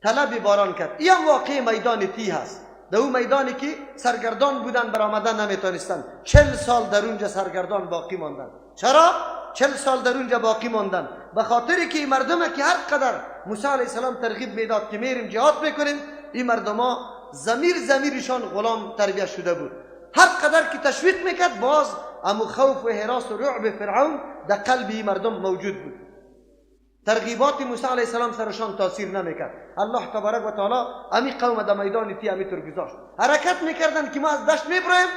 طلب باران کرد. این واقع میدان تی هست، در اون میدانی که سرگردان بودن برآمدن نمیتونستن. 40 سال در اونجا سرگردان باقی ماندن. چرا 40 سال در اونجا باقی ماندن؟ به خاطری که این مردم که هر قدر موسی علیه السلام ترغیب میداد که میریم جهاد میکنیم، این مردما ضمیرشان غلام تربیت شده بود. هر قدر که تشویق میکرد، باز امو خوف و هراس و رعب فرعون در قلب این مردم موجود بود. ترغیبات موسی علیه السلام سرشان تاثیر نمیکرد. الله تبارک و تعالی امی قوم در میدان تی همینطور گذاشت. حرکت میکردن که ما از دشت میبریم،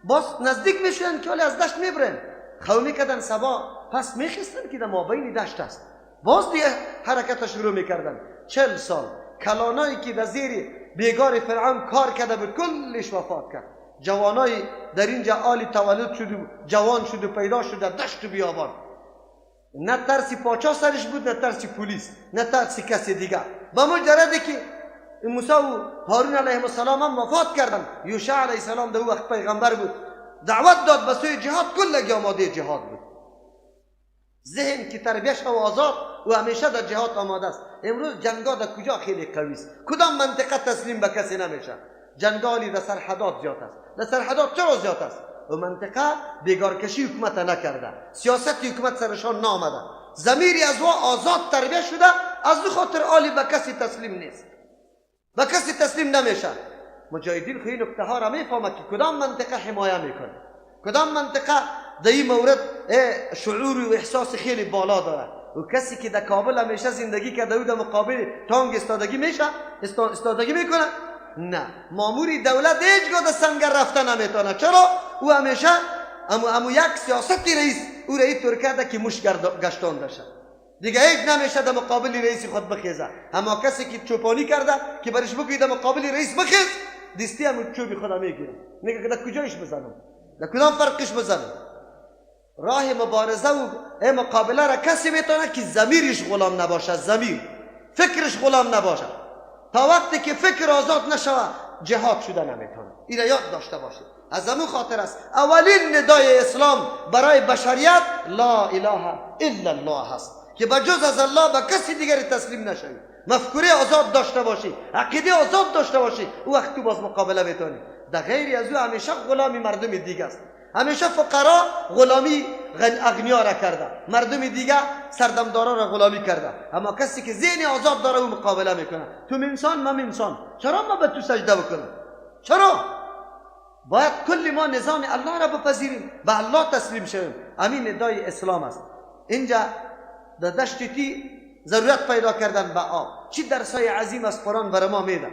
باز نزدیک میشدن که ولی از دشت میبریم. خومی کردن سبا پس میخستن که در مابین دشت است، باز دیگه حرکت شروع میکردن. 40 سال کلانایی که در زیر بیگار فرعون کار کرده بود کلش وفات کرد. جوانای در اینجا عالی تولد شد و جوان شد و پیدا شد در دشت و بیابان. نه ترسی پاچا سرش بود، نه ترسی پلیس، نه ترسی کسی دیگه. با مجردی که موسی و هارون علیه السلام هم وفات کردن، یوشع علیه السلام در وقت پیغمبر بود، دعوت داد به سوی جهاد، کلگی آماده جهاد بود. ذهن که تربیتش آزاد و همیشه در جهاد آماده است. امروز جنگا در کجا خیلی قوی است؟ کدام منطقه تسلیم به کسی نمیشه؟ جنگالی در سرحدات زیاد است. در سرحدات چرا زیاد است؟ و منطقه بیگارکشی حکومت نکرده، سیاست حکومت سرشان نامده، ضمیری از وا آزاد تربیت شده، از دو خاطر عالی به کسی تسلیم نیست، به کسی تسلیم نمیشه. مجاهدین خیلی نکته ها را میفهمه که کدام منطقه حمایه میکنه، کدام منطقه در این مورد شعور و احساس خیلی بالا داره. و کسی که در کابل همیشه زندگی کرده و در مقابل تانگ استادگی میکنه، نه. ماموری دولت هیچگاه در سنگر رفته نمیتونه. چرا؟ او همیشه امو یک سیاستی رئیس، او رئیس طور کرده که مش گشتان داشته، دیگه هیچ نمیشه در مقابل رئیس خود بخیزه. اما کسی که چوپانی کرده که برش بگوید در مقابل رئیس بخیز، دستی همون چوبی خدا میگیره، میگه که در کجایش بزنم، در کدام فرقش بزنم. راه مبارزه و مقابله را کسی میتونه که ضمیرش غلام نباشه، ضمیر فکرش غلام نباشه. تا وقتی که فکر آزاد نشوه جهاد شده نمیتونه. این را یاد داشته باشید. از همون خاطر است اولین ندای اسلام برای بشریت لا اله الا الله هست که بجز از الله به کسی دیگری تسلیم نشوی. مفکوره آزاد داشته باشی، عقیده آزاد داشته باشی، او وقت تو باز مقابله میتونی. در غیر از او همیشه غلامی مردم دیگه است. همیشه فقرا غلامی اغنیا را کرده، مردم دیگه سردمدارا را غلامی کرده. اما کسی که ذهن آزاد داره او مقابله میکنه. تو انسان، من انسان، چرا ما به تو سجده بکنم؟ چرا؟ باید کل ما نظام الله را بپذیریم، به الله تسلیم شویم. همین ندای اسلام است. اینجا در دشت تی ضرورت پیدا کردن به آب. چی درسای عظیم از قرآن برای ما میده؟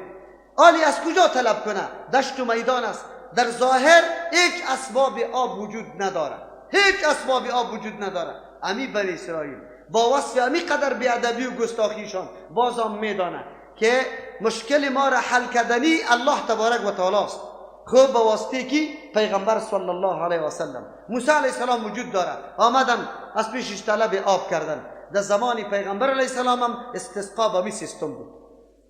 آلی از کجا طلب کنه؟ دشت و میدان است. در ظاهر هیچ اسباب آب وجود نداره، هیچ اسباب آب وجود نداره. امی بنی اسرائیل با وصف امی قدر بیادبی و گستاخیشان بازم میدانه که مشکل ما را حل کردنی الله تبارک و تعالی است. خوب با واسطه کی؟ پیغمبر صلی الله علیه و سلم. موسی علیه السلام وجود داره، آمدن از پیشش طلب آب کردن. در زمان پیغمبر علیه السلام هم استسقا به می سیستم بود،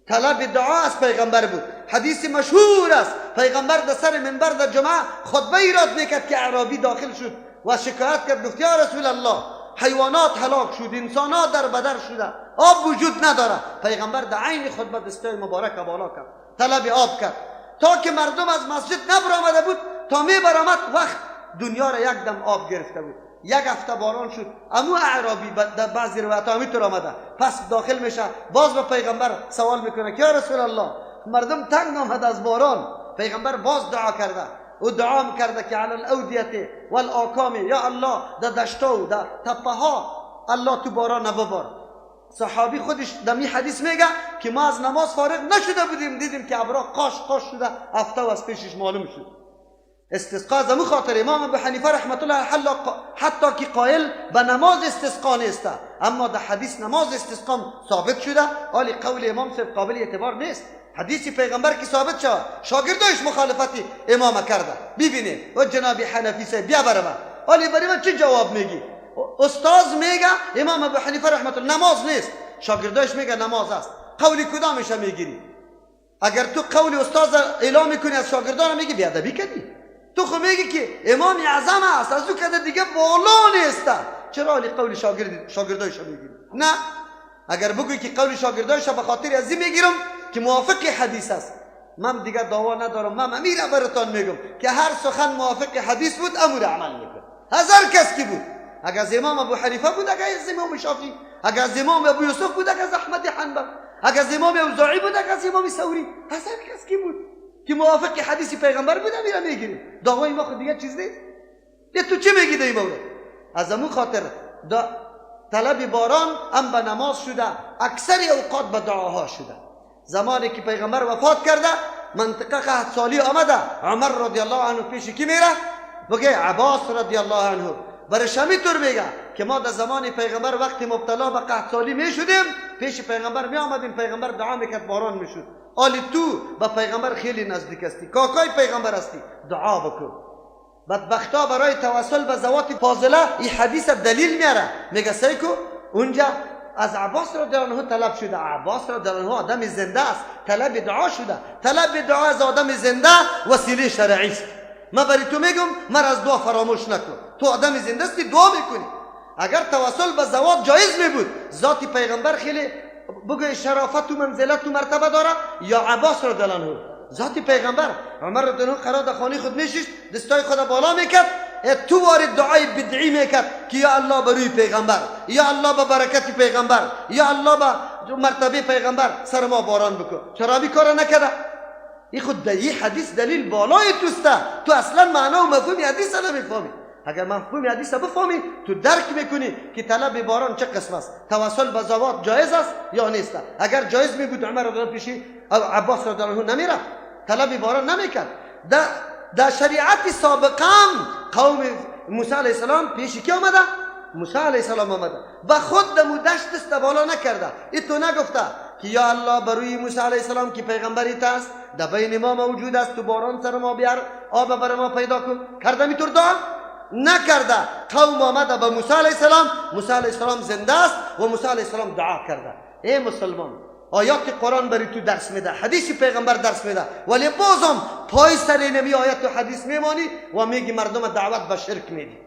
طلب دعا از پیغمبر بود. حدیث مشهور است، پیغمبر در سر منبر در جمعه خطبه ایراد میکرد که اعرابی داخل شد و شکایت کرد، گفت یا رسول الله حیوانات هلاک شد، انسانات در بدر شده، آب وجود نداره. پیغمبر در عین خطبه دستای مبارک بالا کرد، طلب آب کرد، تا که مردم از مسجد نبرآمده بود تا میبرآمد وقت دنیا را یک دم آب گرفته بود. یک هفته باران شد. امو اعرابی در بعضی روایت ها همینطور آمده، پس داخل میشه، باز به پیغمبر سوال میکنه که یا رسول الله مردم تنگ آمد از باران. پیغمبر باز دعا کرده و دعا میکرده که علی الاودیه والاکام، یا الله در دشتا و در تپه ها الله تو باران نببار. صحابی خودش در می حدیث میگه که ما از نماز فارغ نشده بودیم، دیدیم که ابرا قاش شده، هفته و از پیشش معلوم شد. استسقا زمو خاطر امام ابو حنیفه رحمت الله علیه حتی که قائل به نماز استسقا نیست، اما در حدیث نماز استسقا ثابت شده، ولی قول امام صاحب قابل اعتبار نیست. حدیث پیغمبر که ثابت شد، شاگردایش مخالفت امام کرده. ببینه و جناب حنفی صاحب بیا برام، ولی برای من چه جواب میگی؟ استاد میگه امام ابو حنیفه رحمت الله نماز نیست، شاگردایش میگه نماز است. قولی کدامش میگیری؟ اگر تو قول استاد اعلام میکنی از شاگردان میگی بیادبی کردی. تو خو میگی که امام اعظم است، از او کده دیگه بالا نیست، چرا علی قول شاگردایش میگی؟ نه، اگر بگوی که قول شاگردایش به خاطر از این میگیرم که موافق حدیث است، من دیگه دعوا ندارم. من امیره براتان میگم که هر سخن موافق حدیث بود امور عمل میکن. هزار کس کی بود، اگر از امام ابو حنیفه بود، اگر از امام شافعی، اگر از امام ابو یوسف بود، اگر از احمد حنبل، اگر از امام اوزاعی بود، اگر از امام ثوری، هزار کس کی بود که موافق حدیث پیغمبر بود امیره میگیریم. دعوای ما خود دیگه چیز نیست. تو چی میگی در این مورد؟ از امون خاطر طلب باران هم به نماز شده، اکثر اوقات به دعاها شده. زمانی که پیغمبر وفات کرده منطقه قحط سالی آمده، عمر رضی الله عنه پیش کی میره؟ بگه عباس رضی الله عنه. برش همینطور میگه که ما در زمان پیغمبر وقتی مبتلا به قحط سالی میشدیم پیش پیغمبر می آمدیم، پیغمبر دعا میکرد باران میشد. آلی تو به پیغمبر خیلی نزدیک هستی، کاکای پیغمبر هستی، دعا بکن. بدبختا برای توسل به ذوات فاضله این حدیث دلیل میاره، میگه سیکو اونجا از عباس رضی الله عنه طلب شده. عباس رضی الله عنه آدم زنده است، طلب دعا شده. طلب دعا از آدم زنده وسیله شرعی است. من برای تو میگم مر از دعا فراموش نکن. تو آدم زنده استی، دعا میکنی. اگر توسل به ذوات جایز می بود، ذات پیغمبر خیلی بگه شرافت و منزلت و مرتبه داره، یا عباس رضی الله عنه ذات پیغمبر. عمر رضی الله عنه قرار در خانه خود میشست، دستای خود بالا میکرد، تو وارد دعای بدعی میکرد که یا الله بروی پیغمبر، یا الله به برکت پیغمبر، یا الله به مرتبه پیغمبر سر ما باران بکن. چرا بی کار نکرده؟ این خود این حدیث دلیل بالای توسته. تو اصلا معنا و مفهوم حدیث نمیفهمی. اگر مفهوم حدیث بفهمی تو درک میکنی که طلب باران چه قسم است، توسل به ذوات جایز است یا نیست. اگر جایز می بود عمر رضی الله عنه پیشی عباس رضی الله عنه نمیرفت، طلب باران نمیکرد. در شریعت سابقا قوم موسی علیه السلام پیش کی آمده؟ موسی علیه السلام آمده و خود دمو دشت دست بالا نکرده. این تو نگفته که یا الله بروی موسی علیه السلام که پیغمبریت است، در بین ما موجود است، تو باران سر ما بیار، آب بر ما پیدا کن. کرده میتور دعا؟ نکرده. قوم آمده به موسی علیه السلام، موسی علیه السلام زنده است و موسی علیه السلام دعا کرده. ای مسلمان، آیات قرآن بری تو درس میده، حدیث پیغمبر درس میده، ولی بازم پای سر نمی آیت و حدیث میمانی و میگی مردم دعوت به شرک میدی.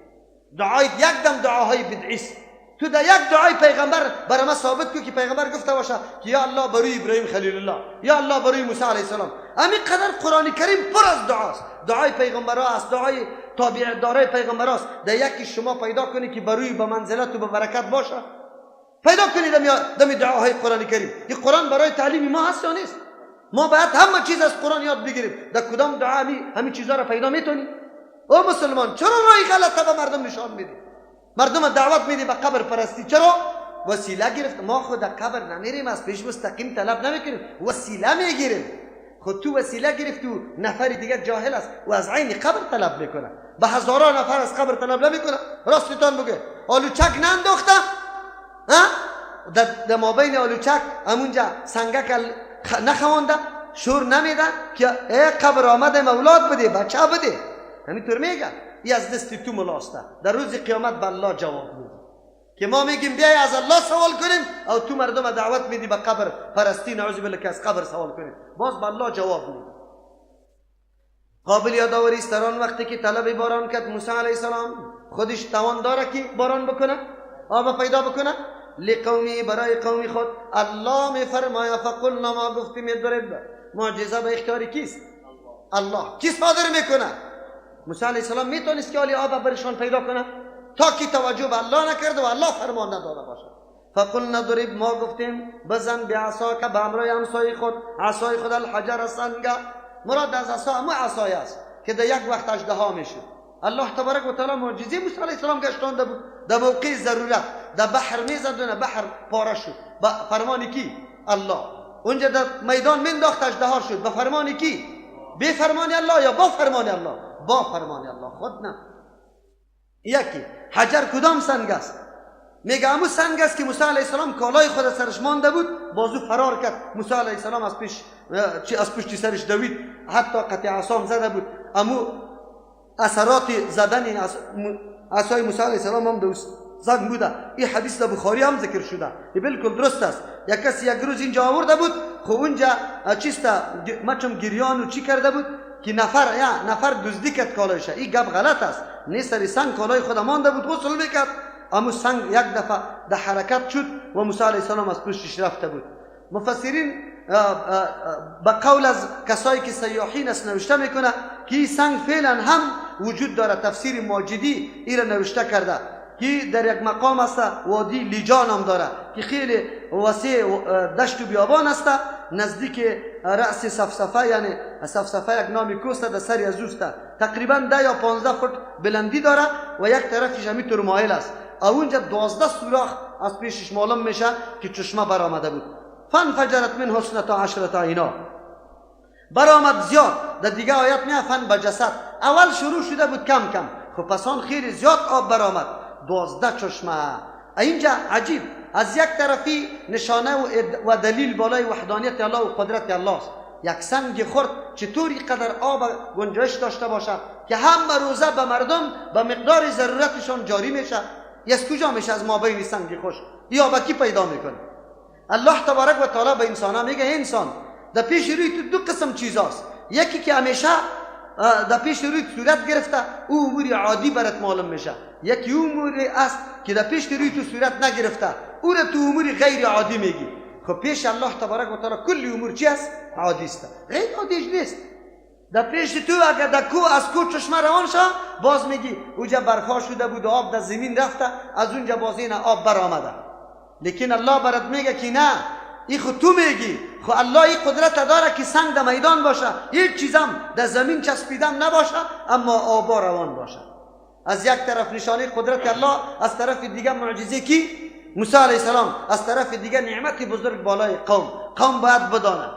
دعایت یک دم دعاهای بدعی است. تو در یک دعای پیغمبر برای ما ثابت کو که پیغمبر گفته باشه که یا الله بروی ابراهیم خلیل الله، یا الله بروی موسی علیه السلام. همین قدر قرآن کریم پر از دعاست. دعای پیغمبرها است، دعای تابع دارای پیغمبر است. در یکی شما پیدا کنی که بروی به منزلت و به برکت باشه، پیدا کنید دمی دعاهای قرآن کریم. این قرآن برای تعلیم ما هست یا نیست؟ ما باید همه چیز از قرآن یاد بگیریم. در کدام دعا همین چیزا را پیدا میتونی؟ او مسلمان، چرا راه غلطه به مردم نشان میدی؟ مردم دعوت میدی به قبر پرستی. چرا؟ وسیله گرفت. ما خود در قبر نمیریم، از پیش مستقیم طلب نمیکنیم، وسیله میگیریم. خود تو وسیله گرفت و نفر دیگر جاهل است و از عین قبر طلب میکنه. به هزاران نفر از قبر طلب نمیکنه. راستتان بگه آلوچک ننداخته؟ در مابین آلوچک همونجا سنگک نخوانده، شور نمیده که ای قبر آمده اولاد بده، بچه بده. همینطور میگه. ای از دست تو ملاسته. در روز قیامت به الله جواب میده که ما میگیم بیای از الله سوال کنیم، او تو مردم دعوت میدی به قبر پرستی، نعوذ بالله که از قبر سوال کنیم، باز به الله جواب میده. قابل یادآوری است در آن وقتی که طلب باران کرد موسی علیه السلام، خودش توان داره که باران بکنه، آب پیدا بکنه. لقومی، برای قومی خود. الله میفرماید فقلنا، ما گفتیم یضرب. معجزه به اختیار کیست؟ الله. کی صادر میکنه؟ موسی علیه السلام میتونست که آلی آب برشان پیدا کنه تا کی توجه به الله نکرده و الله فرمان نداده باشه. فقلنا ضرب، ما گفتیم بزن بعصاک، به امرای همسای خود، عصای خود، الحجر، سنگ. مراد از عصا همون عصای است که در یک وقت اژدها میشه. الله تبارک و تعالی معجزه موسی علیه السلام گشتانده بود. در موقع ضرورت در بحر میزدونه، بحر پاره شد با فرمان کی؟ الله. اونجا در میدان مینداخت، اژدها شد. به فرمان کی؟ به فرمان الله یا با فرمان الله؟ با فرمان الله. خود نه. یکی حجر کدام سنگ است؟ میگه همون سنگ است که موسی علیه السلام کالای خود سرش مانده بود، بازو فرار کرد. موسی علیه السلام از پشت سرش دوید، حتی قطع عصام زده بود. امو اثرات زدن عصای موسی علیه السلام هم دوست زد بوده. این حدیث در بخاری هم ذکر شده. این بالکل درست است. یک کسی یک روز اینجا آورده بود، خب اونجا چیستا مچم گریان و چی کرده بود که نفر دزدی کرد کالایش. این گپ غلط است. نه سری سنگ کالای خود مانده بود، غسل میکرد، اما سنگ یک دفعه در حرکت شد و موسی علیه السلام از پشتش رفته بود. مفسرین با قول از کسایی که سیاحین است نوشته میکنه که این سنگ فعلا هم وجود داره. تفسیر ماجدی این را نوشته کرده که در یک مقام است، وادی لیجان هم داره که خیلی وسیع دشت و بیابان است، نزدیک رأس صفصفه، یعنی صفصفه یک نامی کوست در سری از اوست، تقریبا 10 یا 15 فوت بلندی داره و یک طرفش همینطور مایل است. اونجا 12 سوراخ از پیشش معلوم میشه که چشمه برآمده بود. فانفجرت منه 12 عینا، برآمد زیاد. در دیگه آیات میگه فن بجسد، اول شروع شده بود کم کم، خب پسان خیلی زیاد آب برآمد، 12 چشمه. اینجا عجیب، از یک طرفی نشانه و دلیل بالای وحدانیت الله و قدرت الله است. یک سنگ خرد چطوری قدر آب گنجایش داشته باشه که همه روزه به مردم به مقدار ضرورتشان جاری میشه؟ از کجا میشه از مابین سنگ خوش یا با کی پیدا میکنه؟ الله تبارک و تعالی به انسان ها میگه انسان در پیش روی تو 2 قسم چیزاست. یکی که همیشه در پیش روی صورت گرفته، او امور عادی برات معلوم میشه. یکی امور است که در پیش روی تو صورت نگرفته، او را تو امور غیر عادی میگی. خب پیش الله تبارک و تعالی کلی امور چی است؟ عادی است، غیر عادی نیست. در پیش تو اگر در کو از کو چشمه روان شه، باز میگی اونجا برفا شده بود و آب در زمین رفته، از اونجا باز این آب برآمده. لیکن الله برات میگه که نه، این خود تو میگی. خب الله این قدرت داره که سنگ در میدان باشه، هیچ چیزم در زمین چسبیدم نباشه، اما آبا روان باشه. از یک طرف نشانه قدرت الله، از طرف دیگه معجزه کی؟ موسی علیه السلام. از طرف دیگه نعمت بزرگ بالای قوم باید بدانه،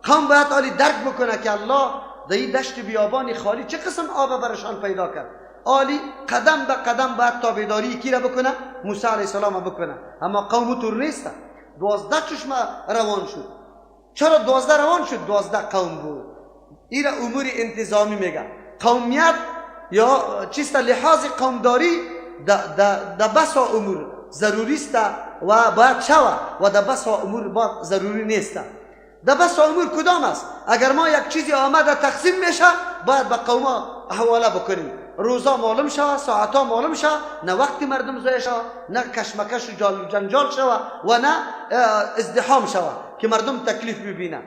قوم باید عالی درک بکنه که الله در این دشت بیابانی خالی چه قسم آب برشان پیدا کرد. عالی قدم به قدم باید تابعداری کی را بکنه؟ موسی علیه السلام بکنه. اما قوم طور نیست، 12 چشمه روان شد. چرا 12 روان شد؟ 12 قوم بود. این را امور انتظامی میگه. قومیت یا چیست لحاظ قومداری در بسا امور ضروری است و باید شوه و در بسا امور باید ضروری نیست. در بسا امور کدام است؟ اگر ما یک چیزی آمده تقسیم میشه، باید به قوم حواله بکنیم. روزا معلوم شوه، ساعتا معلوم شوه، نه وقت مردم ضایع شوه، نه کشمکش و جنجال شوه و نه ازدحام شوه که مردم تکلیف ببینن.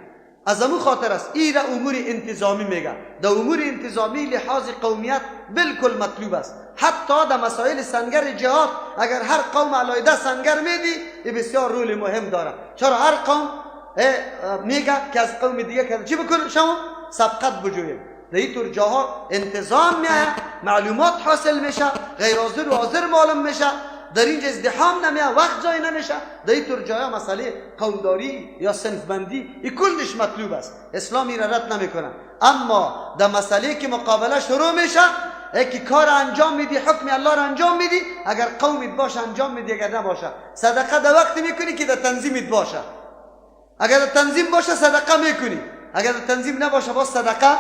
از امو خاطر است این را امور انتظامی میگه. در امور انتظامی لحاظ قومیت بالکل مطلوب است. حتی در مسائل سنگر جهاد اگر هر قوم علیحده سنگر میدی، این بسیار رول مهم داره. چرا هر قوم میگه که از قوم دیگه که چی بکنه شما سبقت بجوید. در این طور جاها انتظام میه، معلومات حاصل میشه، غیر حاضر و حاضر معلوم میشه، در اینجا ازدحام نمیه، وقت جای نمیشه. در این طور جاها مسئله قومداری یا صنف بندی این کلش مطلوب است، اسلامی را رد نمیکنه. اما در مسئله که مقابله شروع میشه، که کار انجام میدی، حکم الله را انجام میدی، اگر قومت باشه انجام میدی، اگر نباشه صدقه در وقت میکنی که در تنظیمت باشه. اگر در تنظیم باشه صدقه میکنی، اگر در تنظیم نباشه باز صدقه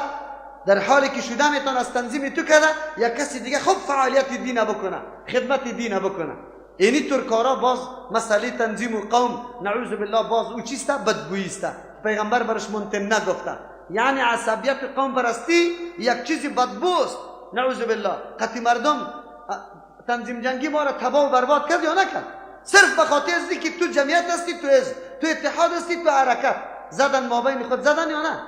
در حالی که شده میتون از تنظیم تو کرده یا کسی دیگه خوب فعالیت دینه بکنه، خدمت دینه بکنه. اینی طور کارا باز مسئله تنظیم و قوم نعوذ بالله باز او چیسته؟ بدگویی است. پیغمبر برش ممتن نگفته. یعنی عصبیت قوم پرستی یک چیزی بدبوست، نعوذ بالله. قطعی مردم تنظیم جنگی ما را تباه و برباد کرد یا نکرد؟ صرف به خاطر ازی که تو جمعیت هستی، تو اتحاد هستی، تو حرکت زدن مابین خود زدن یا نه؟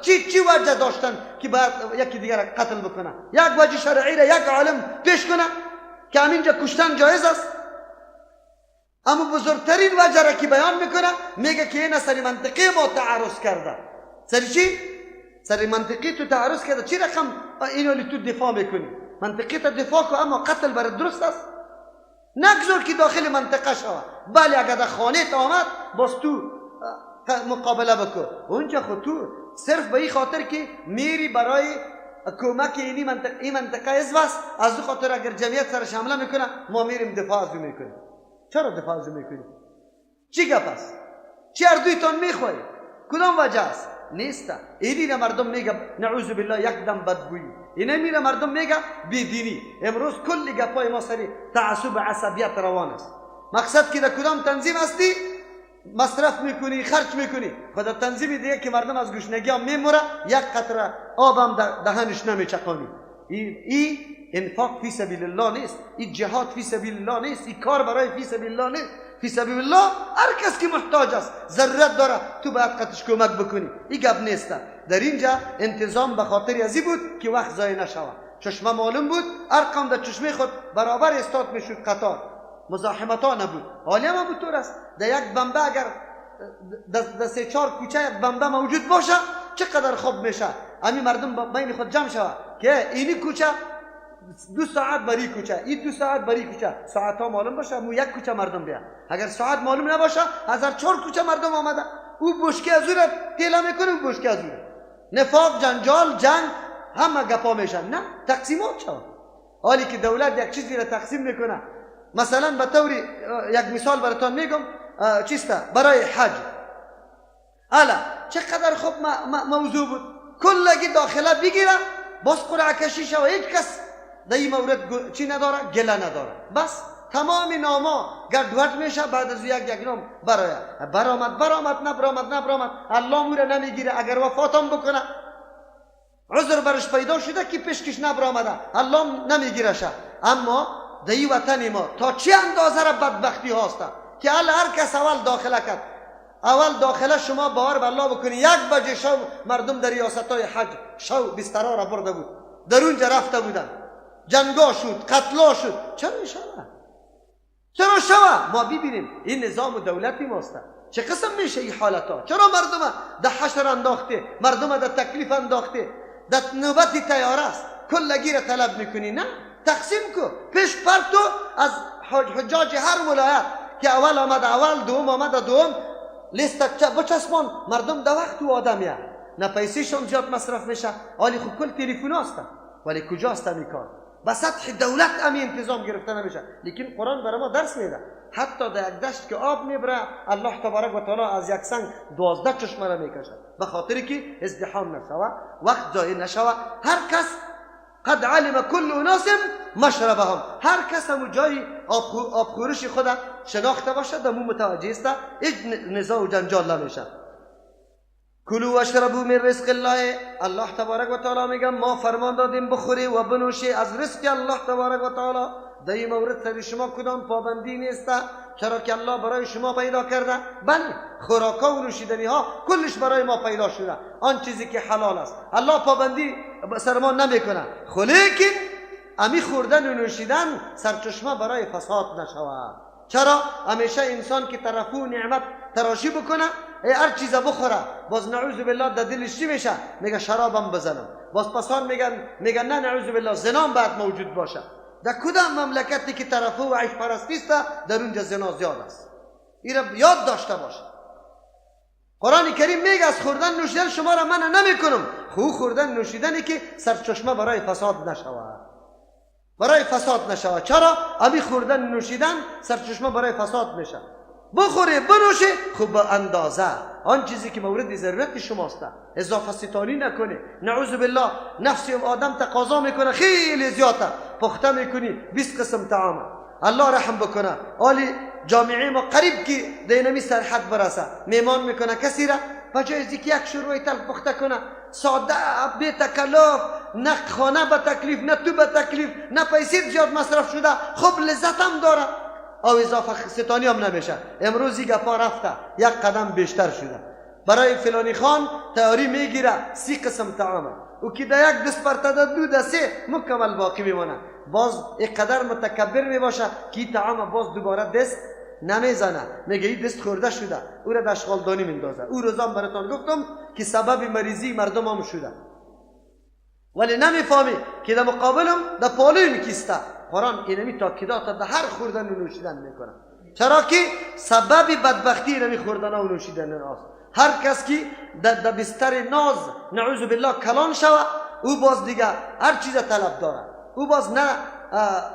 چی وجه داشتن که باید یکی دیگر قتل بکنه؟ یک وجه شرعی را یک عالم پیش کنه که همینجا کشتن جایز است. اما بزرگترین وجه را که بیان میکنه میگه که این سری منطقی ما تعرض کرده. سری چی؟ سری منطقی تو تعرض کرده. چی رقم اینو لی تو دفاع میکنی؟ منطقی تا دفاع کو، اما قتل برای درست است؟ نگذار که داخل منطقه شود. بله اگر در خانه تا آمد باز تو مقابله بکن. اونجا خود تو صرف به این خاطر که میری برای کمک این منطقه ازواست، از او خاطر اگر جمعیت سرش حمله میکنه ما میریم دفاع از او میکنیم. چرا دفاع از او میکنیم؟ چی گپ است؟ چی اردویتان میخوایی؟ کدام وجه است؟ نیست. اینی را مردم میگه نعوذ بالله یک دم بدگویی، اینه میره مردم میگه بیدینی. امروز کلی گپای ما سری تعصب عصبیت روان است. مقصد که در کدام تنظیم هستی مصرف میکنی، خرج میکنی. خدا تنظیم دیگه که مردم از گشنگی هم میموره، یک قطره آب هم دهنش نمیچقانی. این انفاق فی سبیل الله نیست، این جهاد فی سبیل الله نیست، این کار برای فی سبیل الله نیست. فی سبیل الله هر کس که محتاج است، ضرورت داره، تو باید قطعش کمک بکنی. این گپ نیست. در اینجا انتظام به خاطر ازی بود که وقت ضایع نشود. چشمه معلوم بود، ارقام در چشمه خود برابر استاد میشد، قطار مزاحمتا نبود. حالی هم بود طور است. در یک بمبه اگر در 3-4 کوچه یک بمبه موجود باشه چقدر خوب میشه. همین مردم بین خود جمع شود که اینی کوچه 2 ساعت بری کوچه، این 2 ساعت بری کوچه، ساعت ها معلوم باشه مو یک کوچه مردم بیا. اگر ساعت معلوم نباشه 1004 کوچه مردم آمده، او بشکه از او را تیلا میکنه، او بشکه از او را. نفاق، جنجال، جنگ همه گپا میشن. نه، تقسیمات شد. حالی که دولت یک چیزی را تقسیم میکنه، مثلا به طوری یک مثال براتون میگم، چیسته برای حج. حالا چقدر خوب موضوع بود، کلگی داخله بگیره، باز قرعه کشی شد و هیچ کس در این مورد چی نداره، گله نداره. بس تمام ناما گردوت میشه. بعد از یک نام برآمد الله مو را نمیگیره. اگر وفاتم بکنه عذر برش پیدا شده که پیشکش نبرآمده، الله نمیگیره شه. اما در این وطن ما تا چه اندازه را بدبختی هاست که هر کس اول داخله کرد. اول داخله شما باور بالله بکنی 1 بجه شو مردم در ریاستای حج شو بسترها را برده بود، در اونجا رفته بودن، جنگا شد، قتلا شد. چرا شوه؟ ما ببینیم این نظام دولتی ماست. چه قسم میشه این حالتا؟ چرا مردم در حشر انداخته، مردم در تکلیف انداخته، در نوبت تیاره است، کلگی را طلب میکنی؟ نه، تقسیم کو. پیش پرتو از حجاج هر ولایت که اول آمد اول، دوم آمد دوم، لیست بچسبان. مردم در وقت و آدمیه، نه پیسیشون زیاد مصرف میشه. حالی خب کل تلفن هست، ولی کجاست این کار؟ به سطح دولت امی انتظام گرفته نمیشه. لیکن قرآن برای ما درس میده. حتی در یک دشت که آب میبره، الله تبارک و تعالی از یک سنگ 12 چشمه را میکشه، به خاطر که ازدحام نشوه، وقت ضایع نشوه. هر کس قد علم کل اناس مشربهم، هر کس هم جای آبخورش خود شناخته باشه، دمو متوجه است، هیچ نزاع و جنجال نمیشه. کلوا و اشربوا من رزق الله، الله تبارک و تعالی میگه ما فرمان دادیم بخوری و بنوشی از رزق الله تبارک و تعالی. در این مورد سر شما کدام پابندی نیست، چرا که الله برای شما پیدا کرده. بله، خوراکا و نوشیدنی ها کلش برای ما پیدا شده، آن چیزی که حلال است الله پابندی سر ما نمیکنه. لیکن امی خوردن و نوشیدن سرچشمه برای فساد نشود. چرا؟ همیشه انسان که طرفو نعمت تراشی بکنه، هر چیز بخوره، باز نعوذ بالله در دلش چی میشه؟ میگه شرابم بزنم. باز پسان میگن نه نعوذ بالله زنام باید موجود باشه. در کدام مملکتی که طرفو و عیش پرستی است، در اونجا زنا زیاد است. این را یاد داشته باشه. قرآن کریم میگه از خوردن نوشیدن شما را منع نمیکنم. خوردن نوشیدنی که سرچشمه برای فساد نشود، برای فساد نشود. چرا؟ امی خوردن نوشیدن سرچشمه برای فساد میشه. بخوری بنوشی خوب به اندازه، آن چیزی که مورد ضرورت شماست، اضافه ستانی نکنی. نعوذ بالله نفسی آدم تقاضا میکنه خیلی زیاده، پخته میکنی 20 قسم طعام. الله رحم بکنه. حالی جامعه ما قریب که دینمی سرحد برسه، میمان میکنه کسی را بجای از یک شروع تل پخته کنه، ساده بی تکلف، نه خانه به تکلیف، نه تو به تکلیف، نه پیسید زیاد مصرف شده، خب لذت هم داره او اضافه ستانی هم نمیشه. امروزی گپا رفته، یک قدم بیشتر شده. برای فلانی خان تیاری میگیره 30 قسم طعام، او که در یک دست پرتده 2 دسته مکمل باقی میمونه. باز یک قدر متکبر میباشه که این طعام باز دوباره دست نمیزنه، میگه این دست خورده شده، او را دشغال دانی میندازه. او روزام براتون گفتم که سبب مریضی مردم هم شده، ولی نمیفهمی که در مقابلم در پالوی میکیسته. قرآن اینمی تاکیدات در هر خوردن و نوشیدن میکنه. چرا که سبب بدبختی اینمی خوردن و نوشیدن است. هر کس که در بستر ناز نعوذ بالله کلان شود، او باز دیگه هر چیز طلب داره. او باز نه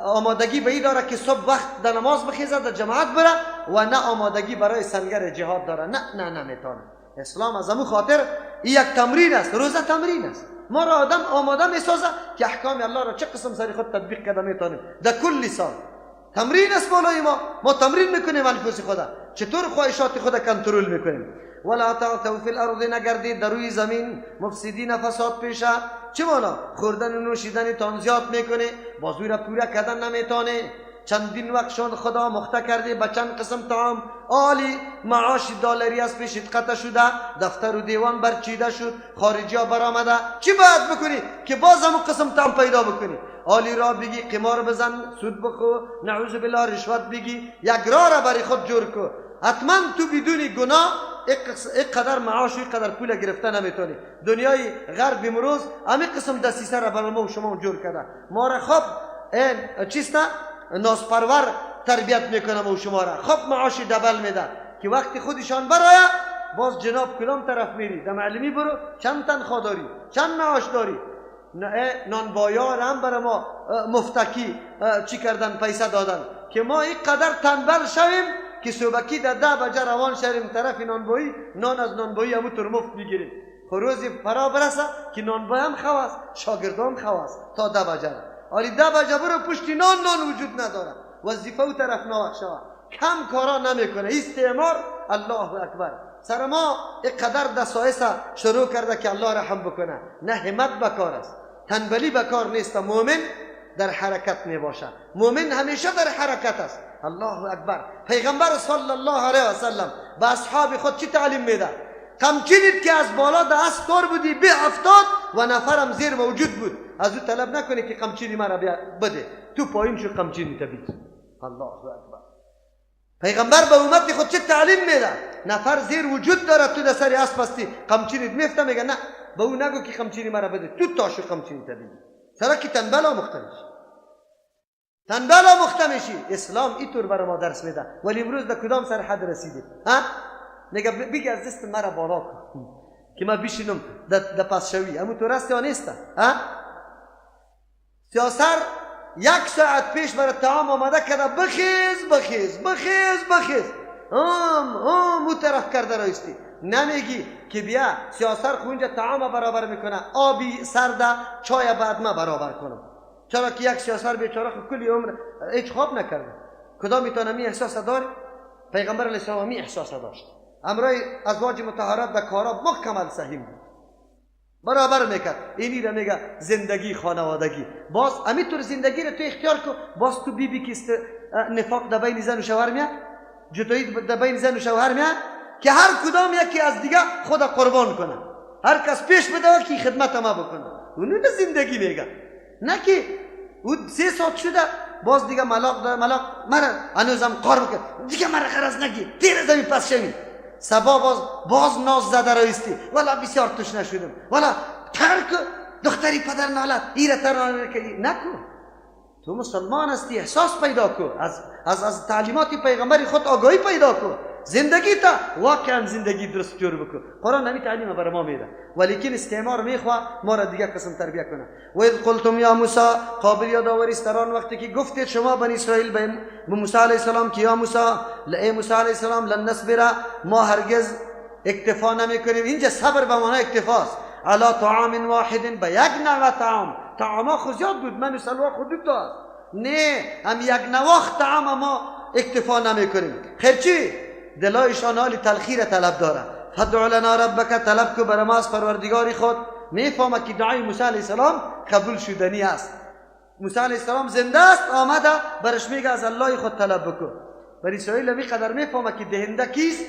آمادگی به این داره که صبح وقت در نماز بخیزه، در جماعت بره، و نه آمادگی برای سنگر جهاد داره. نه نمیتونه. اسلام از همون خاطر این یک تمرین است، روزه تمرین است. ما را آدم آماده میسازه که احکام الله را چه قسم سری خود تطبیق کرده میتونیم در کل سال. تمرین است بالای ما تمرین میکنیم انفس خدا، چطور خواهشات خدا کنترل میکنیم. ولا تعثوا فی الارض، نگردید در روی زمین مفسدین، فساد پیشه. چه مانا؟ خوردن و نوشیدن تان زیاد میکنه، بازوی را پورا کردن نمیتانه. چندین وقت شد خدا مخته کرده به چند قسم طعام، عالی معاش دلاری از پیشت قطع شده، دفتر و دیوان برچیده شد، خارجی ها برآمده. چی باید بکنی که باز هم قسم طعام پیدا بکنی؟ عالی را بگی قمار بزن، سود بخو، نعوذ بالله رشوت بگی، یک راه را برای خود جور کو. حتما تو بدون گناه یک قدر معاش و یک قدر پول گرفته نمیتونی. دنیای غرب امروز همین قسم دسیسه را برای ما و شما جور کرده. ما را خب چیست ناسپرور تربیت میکنه ما و شما را، خب معاش دبل میده که وقتی خودشان برای باز جناب کدام طرف میری؟ در معلمی برو، چند تنخواه داری، چند معاش داری؟ نانبایا را هم برای ما مفتکی چی کردن، پیسه دادن که ما این قدر تنبل شویم که صبحکی در 10 بجه روان شویم طرف نانبایی، نان از نانبایی همونطور مفت بگیریم. روزی فرا برسه که نانبایی هم خواست، شاگردان خواست تا 10 بجه. آلی 10 بجه برو پشتی نان وجود نداره، وظیفه و طرف ناوقت شود، کم کارا نمیکنه، استعمار. الله اکبر. سر ما اینقدر دسایس شروع کرده که الله رحم بکنه. نه همت بکار است، تنبلی بکار نیست. مومن در حرکت می باشه، مومن همیشه در حرکت است. الله اکبر. پیغمبر صلی الله علیه و سلم به اصحاب خود چی تعلیم میده؟ قمچینید که از بالا دست کار بودی به 70 و نفرم زیر موجود بود، از او طلب نکنی که قمچینی مرا بده، تو پایین شو قمچینی تبید. الله اکبر. پیغمبر به امت خود چه تعلیم میده؟ نفر زیر وجود داره، تو در سر اسب هستی، قمچینیت میفته، میگه نه به او نگو که قمچینی مرا بده، تو تاشو قمچینی تبید. سرا که تنبلا مختمشی. اسلام اینطور برای ما درس میده. ولی امروز در کدام سر حد رسیده؟ میگه بگی از دست مرا بالا کن که من بشینم در پس شوی. همون تو رست یا نیست؟ سیاسر 1 ساعت پیش برای طعام آمده کرده، بخیز او طرف کرده رایستی. نمیگی که بیا سیاسر خونجا طعام برابر میکنه، آبی سرده، چای بعد ما برابر کنم. چرا که یک سیاسر بیچاره کلی عمر هیچ خواب نکرده. کدام میتونه می احساس داره؟ پیغمبر علیه السلام می احساس داشت. امرای ازواج مطهرات در کارا مکمل سهیم بود، برابر میکرد. اینی را میگه زندگی خانوادگی. باز همینطور زندگی را تو اختیار کن. باز تو بی که نفاق در بین زن و شوهر میاد، جدایی در بین زن و شوهر میاد که هر کدام یکی از دیگه خود قربان کنه، هر کس پیش بده که خدمت ما بکنه. اونو نه زندگی میگه، نه که او 3 ساعت شده باز دیگه ملاق مرا هنوزم قار بکن، دیگه مرا خرز نگی، تیر زمین پس شوی. سبا باز ناز زده رایستی، والا بسیار تشنه شدم، والا ترک دختری پدر نالت ایره ترانه کردی. نکو، تو مسلمان هستی، احساس پیدا کن، از تعلیمات پیغمبر خود آگاهی پیدا کن، زندگی تا واقعا زندگی درست جور بکن. قرآن نمی تعلیم برای ما میده، ولیکن استعمار میخواه ما را دیگه قسم تربیه کنه. و اذ قلتم یا موسی، قابل یادآوری است در آن وقتی که گفتید شما بنی اسرائیل به موسی علیه السلام که یا موسی، ای موسی علیه السلام، لن نصبر، ما هرگز اکتفا نمیکنیم. اینجا صبر به معنای اکتفاست. علی طعام واحد، به یک نوع طعام خود زیاد بود، من سلوا خود داد، نه هم یک نواخت طعام ما اکتفا نمیکنیم. خیر چی؟ دلایشان حال تلخیر طلب داره. فدع لنا ربک، طلب کو بر ما از پروردگار خود. میفهمه که دعای موسی علیه السلام قبول شدنی است. موسی علیه السلام زنده است، آمده برش میگه از الله خود طلب بکن. بنی اسرائیل می قدر میفهمه که دهنده کیست؟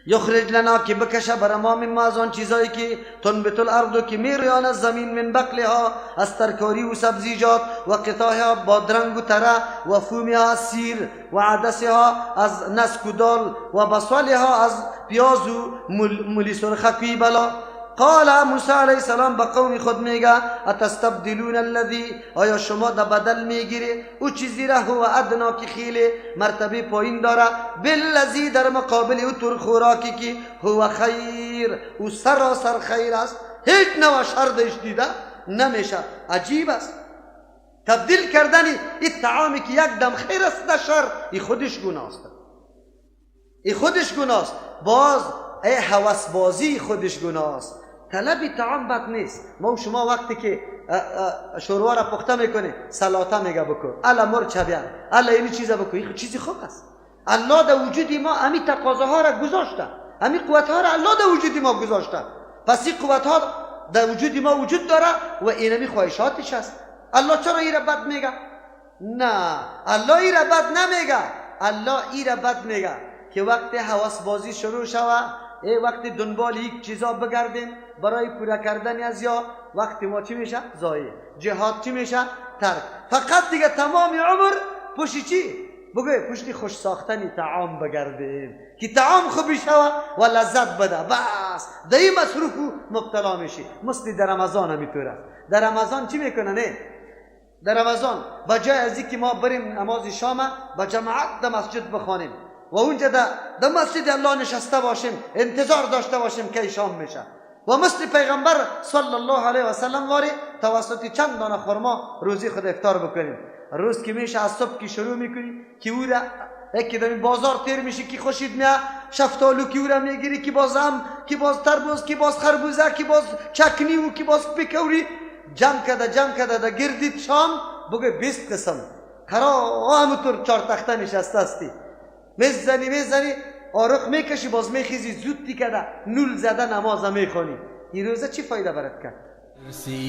یخرج لنا، که بکشه بر ما مما از آن چیزایی که تنبت الارض، که میرویان از زمین، من بقلها، از ترکاری و سبزیجات، و قطاها، بادرنگ و تره، و فومها از سیر، و عدسها از نسک و دال، و بصلها از پیاز و مولی سرخ بلا. قال موسی علیه السلام به قوم خود میگه اتستبدلون الذی، آیا شما در بدل میگیری او چیزی را هو ادنا که خیلی مرتبه پایین داره، بالذی در مقابل او طور خوراکی که هو خیر، او سراسر خیر است، هیچ نوع شر درش دیده نمیشه. عجیب است تبدیل کردن این طعامی که یک دم خیر است در شر، این خودش گناه است، این خودش گناه است. باز ای هوس بازی خودش گناه است. طلب طعام بد نیست. ما و شما وقتی که شوروا را پخته میکنی سلاطه میگه بکن، الا مرچ بیان، الا این چیزا بکن. این چیزی خوب است. الله در وجود ما همین تقاضاها را گذاشته، همین قوتها را الله در وجود ما گذاشته. پس این قوتها در وجود ما وجود داره و اینمی خواهشاتش است. الله چرا این را بد میگه؟ نه، الله این را بد نمیگه. الله این را بد میگه که وقتی حواس بازی شروع شود، وقتی دنبال یک چیزا بگردیم برای پورا کردن از یا وقتی ما چی میشه؟ ضایع. جهاد چی میشه؟ ترک. فقط دیگه تمام عمر پشت چی؟ بگوی پشت خوش ساختن طعام بگردیم که طعام خوبی شوه و لذت بده. بس در این مصروف مبتلا میشی. مثل در رمضان همیطور است. در رمضان چی میکنه؟ نه در رمضان بجای از اینکه ما بریم نماز شام با جماعت در مسجد بخوانیم و اونجا در مسجد الله نشسته باشیم، انتظار داشته باشیم که شام میشه و مثل پیغمبر صلی الله علیه و سلم واری توسط چند دانه خرما روزی خود افطار بکنیم. روز که میشه از صبح که شروع میکنی که او را یکی در بازار تیر میشی که خوشید میاد شفتالو که او را میگیری که باز ام که باز تربوز که باز خربوزه که باز چکنی و که باز پیکوری جمع کده در گردید شام بگه 20 قسم کرا همونطور 4 تخته نشسته استی میزنی آرخ میکشی باز میخیزی زود کده نول زده نماز میخونی. این روزه چی فایده برات کرد؟